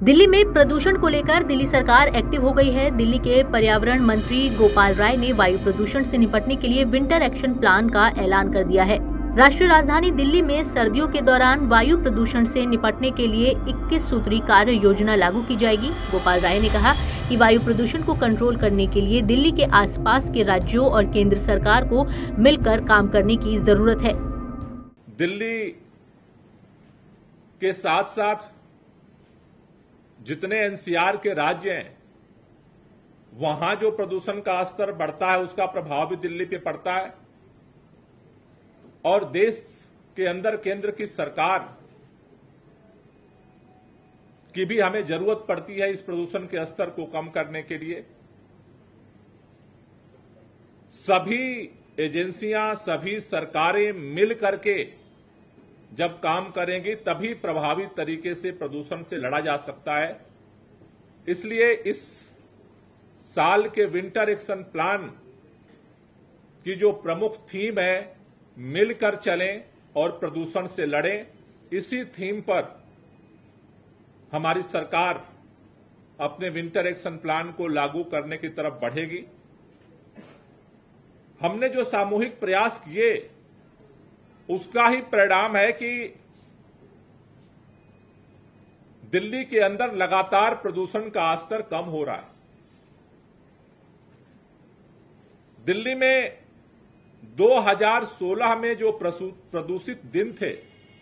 दिल्ली में प्रदूषण को लेकर दिल्ली सरकार एक्टिव हो गई है। दिल्ली के पर्यावरण मंत्री गोपाल राय ने वायु प्रदूषण से निपटने के लिए विंटर एक्शन प्लान का ऐलान कर दिया है। राष्ट्रीय राजधानी दिल्ली में सर्दियों के दौरान वायु प्रदूषण से निपटने के लिए 21 सूत्री कार्य योजना लागू की जाएगी। गोपाल राय ने कहा कि वायु प्रदूषण को कंट्रोल करने के लिए दिल्ली के आसपास के राज्यों और केंद्र सरकार को मिलकर काम करने की जरूरत है। दिल्ली के साथ साथ जितने एनसीआर के राज्य हैं, वहां जो प्रदूषण का स्तर बढ़ता है उसका प्रभाव भी दिल्ली पे पड़ता है और देश के अंदर केंद्र की सरकार की भी हमें जरूरत पड़ती है इस प्रदूषण के स्तर को कम करने के लिए। सभी एजेंसियां, सभी सरकारें मिल करके जब काम करेंगी तभी प्रभावी तरीके से प्रदूषण से लड़ा जा सकता है। इसलिए इस साल के विंटर एक्शन प्लान की जो प्रमुख थीम है, मिलकर चलें और प्रदूषण से लड़ें, इसी थीम पर हमारी सरकार अपने विंटर एक्शन प्लान को लागू करने की तरफ बढ़ेगी। हमने जो सामूहिक प्रयास किए उसका ही परिणाम है कि दिल्ली के अंदर लगातार प्रदूषण का स्तर कम हो रहा है। दिल्ली में 2016 में जो प्रदूषित दिन थे,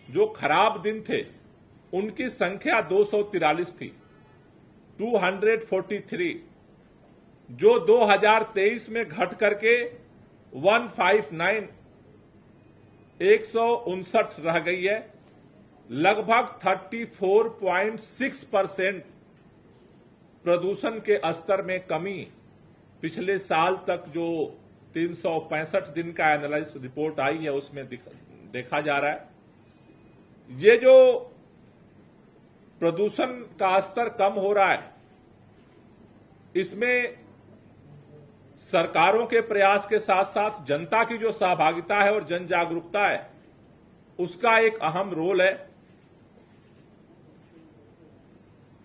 जो खराब दिन थे, उनकी संख्या 243 थी, 243, जो 2023 में घट करके 159 159 रह गई है। लगभग 34.6% प्रदूषण के स्तर में कमी पिछले साल तक जो 365 दिन का एनालिसिस रिपोर्ट आई है उसमें देखा जा रहा है। ये जो प्रदूषण का स्तर कम हो रहा है, इसमें सरकारों के प्रयास के साथ साथ जनता की जो सहभागिता है और जन जागरूकता है, उसका एक अहम रोल है।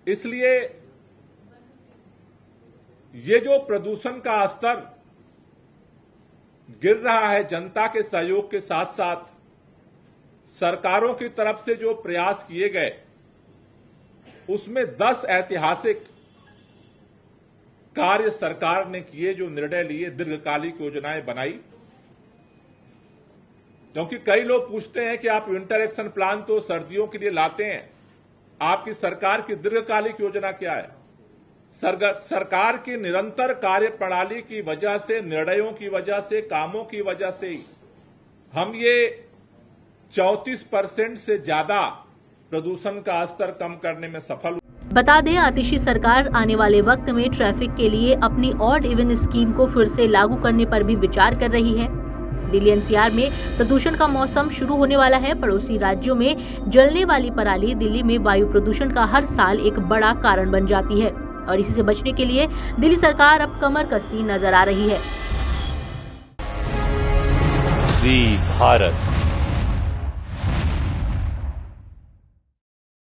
इसलिए ये जो प्रदूषण का स्तर गिर रहा है, जनता के सहयोग के साथ साथ सरकारों की तरफ से जो प्रयास किए गए, उसमें 10 ऐतिहासिक कार्य सरकार ने किए, जो निर्णय लिए, दीर्घकालिक योजनाएं बनाई। क्योंकि कई लोग पूछते हैं कि आप विंटर एक्शन प्लान तो सर्दियों के लिए लाते हैं, आपकी सरकार की दीर्घकालिक योजना क्या है? सरकार की निरंतर कार्य प्रणाली की वजह से, निर्णयों की वजह से, कामों की वजह से ही हम ये 34% से ज्यादा प्रदूषण का स्तर कम करने में सफल। बता दें, आतिशी सरकार आने वाले वक्त में ट्रैफिक के लिए अपनी ऑड इवन स्कीम को फिर से लागू करने पर भी विचार कर रही है। दिल्ली एनसीआर में प्रदूषण का मौसम शुरू होने वाला है। पड़ोसी राज्यों में जलने वाली पराली दिल्ली में वायु प्रदूषण का हर साल एक बड़ा कारण बन जाती है और इसी से बचने के लिए दिल्ली सरकार अब कमर कसती नजर आ रही है। जी भारत।